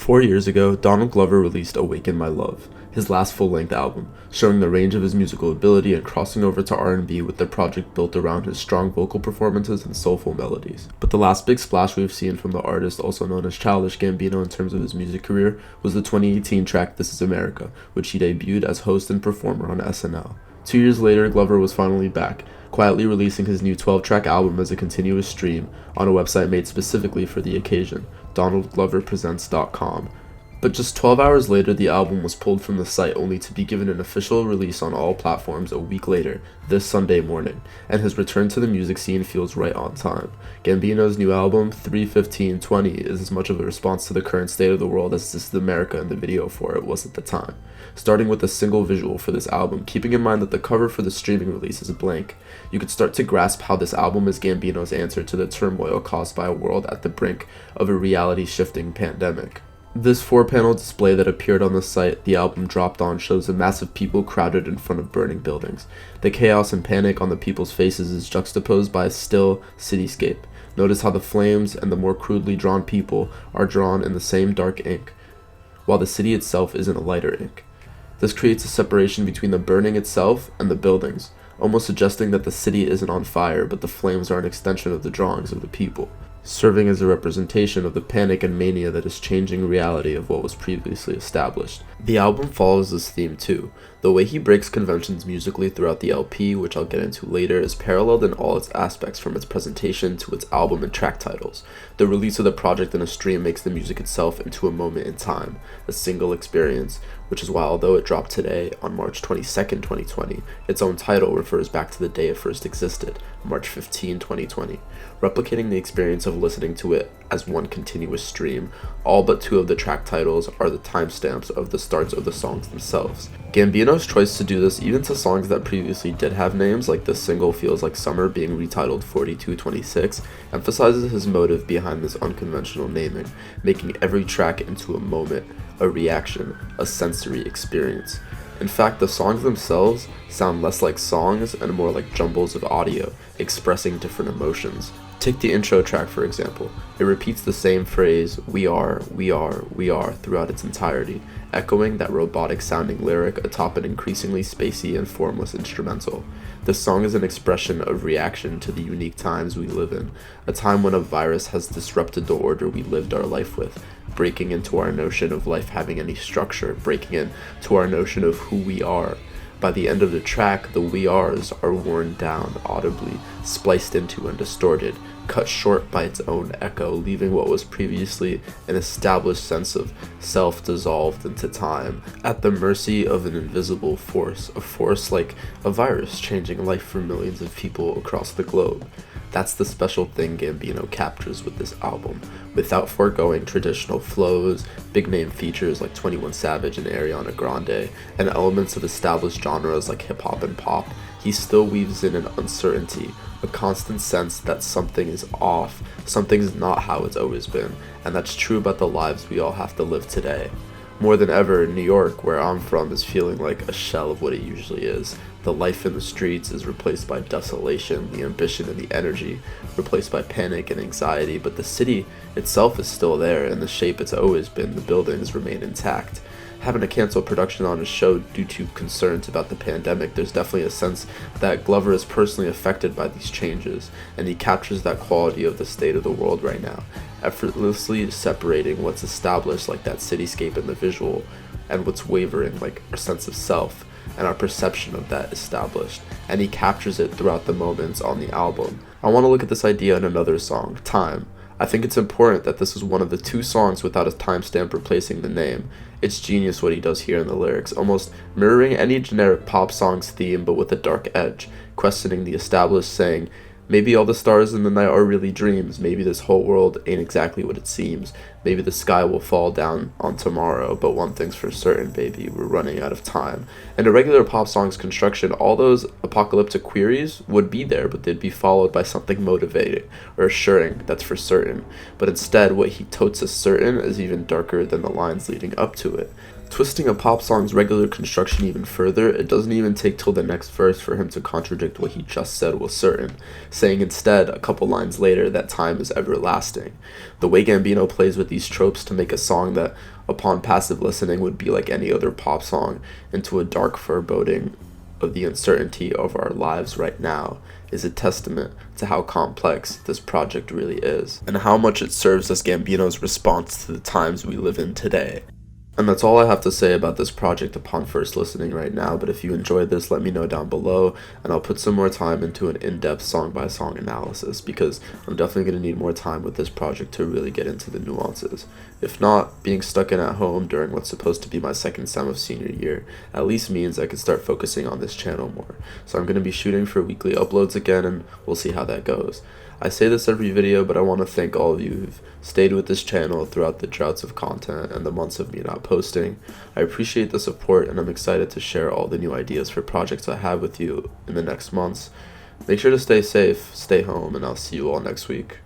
4 years ago, Donald Glover released Awaken My Love, his last full-length album, showing the range of his musical ability and crossing over to R&B with the project built around his strong vocal performances and soulful melodies. But the last big splash we've seen from the artist, also known as Childish Gambino in terms of his music career, was the 2018 track This Is America, which he debuted as host and performer on SNL. 2 years later, Glover was finally back, quietly releasing his new 12-track album as a continuous stream on a website made specifically for the occasion, DonaldGloverPresents.com. But just 12 hours later, the album was pulled from the site only to be given an official release on all platforms a week later, this Sunday morning, and his return to the music scene feels right on time. Gambino's new album, 3/15/20, is as much of a response to the current state of the world as This Is America and the video for it was at the time. Starting with a single visual for this album, keeping in mind that the cover for the streaming release is blank, you could start to grasp how this album is Gambino's answer to the turmoil caused by a world at the brink of a reality-shifting pandemic. This 4-panel display that appeared on the site the album dropped on shows a mass of people crowded in front of burning buildings. The chaos and panic on the people's faces is juxtaposed by a still cityscape. Notice how the flames and the more crudely drawn people are drawn in the same dark ink, while the city itself is in a lighter ink. This creates a separation between the burning itself and the buildings, almost suggesting that the city isn't on fire, but the flames are an extension of the drawings of the people, serving as a representation of the panic and mania that is changing reality of what was previously established. The album follows this theme too. The way he breaks conventions musically throughout the LP, which I'll get into later, is paralleled in all its aspects from its presentation to its album and track titles. The release of the project in a stream makes the music itself into a moment in time, a single experience, which is why although it dropped today, on March 22nd, 2020, its own title refers back to the day it first existed, March 15, 2020. Replicating the experience of listening to it as one continuous stream, all but two of the track titles are the timestamps of the starts of the songs themselves. Gambino's choice to do this even to songs that previously did have names, like this single Feels Like Summer being retitled 4226, emphasizes his motive behind this unconventional naming, making every track into a moment, a reaction, a sensory experience. In fact, the songs themselves sound less like songs and more like jumbles of audio, expressing different emotions. Take the intro track for example. It repeats the same phrase, we are, throughout its entirety, echoing that robotic sounding lyric atop an increasingly spacey and formless instrumental. This song is an expression of reaction to the unique times we live in, a time when a virus has disrupted the order we lived our life with, breaking into our notion of life having any structure, breaking into our notion of who we are. By the end of the track, the we ares are worn down audibly, spliced into and distorted, cut short by its own echo, leaving what was previously an established sense of self dissolved into time, at the mercy of an invisible force, a force like a virus changing life for millions of people across the globe. That's the special thing Gambino captures with this album. Without foregoing traditional flows, big-name features like 21 Savage and Ariana Grande, and elements of established genres like hip-hop and pop, he still weaves in an uncertainty, a constant sense that something is off, something's not how it's always been, and that's true about the lives we all have to live today. More than ever, New York, where I'm from, is feeling like a shell of what it usually is. The life in the streets is replaced by desolation, the ambition and the energy replaced by panic and anxiety, but the city itself is still there in the shape it's always been. The buildings remain intact. Having to cancel production on his show due to concerns about the pandemic, there's definitely a sense that Glover is personally affected by these changes, and he captures that quality of the state of the world right now, effortlessly separating what's established like that cityscape in the visual and what's wavering like our sense of self and our perception of that established, and he captures it throughout the moments on the album. I want to look at this idea in another song, Time. I think it's important that this is one of the two songs without a timestamp replacing the name. It's genius what he does here in the lyrics, almost mirroring any generic pop song's theme but with a dark edge, questioning the established, saying, maybe all the stars in the night are really dreams, maybe this whole world ain't exactly what it seems, maybe the sky will fall down on tomorrow, but one thing's for certain, baby, we're running out of time. In a regular pop song's construction, all those apocalyptic queries would be there, but they'd be followed by something motivating or assuring that's for certain. But instead, what he totes as certain is even darker than the lines leading up to it. Twisting a pop song's regular construction even further, it doesn't even take till the next verse for him to contradict what he just said was certain, saying instead, a couple lines later, that time is everlasting. The way Gambino plays with these tropes to make a song that, upon passive listening, would be like any other pop song into a dark foreboding of the uncertainty of our lives right now is a testament to how complex this project really is, and how much it serves as Gambino's response to the times we live in today. And that's all I have to say about this project upon first listening right now, but if you enjoyed this, let me know down below, and I'll put some more time into an in-depth song-by-song analysis, because I'm definitely going to need more time with this project to really get into the nuances. If not, being stuck in at home during what's supposed to be my second sem of senior year at least means I can start focusing on this channel more. So I'm going to be shooting for weekly uploads again, and we'll see how that goes. I say this every video, but I want to thank all of you who've stayed with this channel throughout the droughts of content and the months of me not posting. I appreciate the support, and I'm excited to share all the new ideas for projects I have with you in the next months. Make sure to stay safe, stay home, and I'll see you all next week.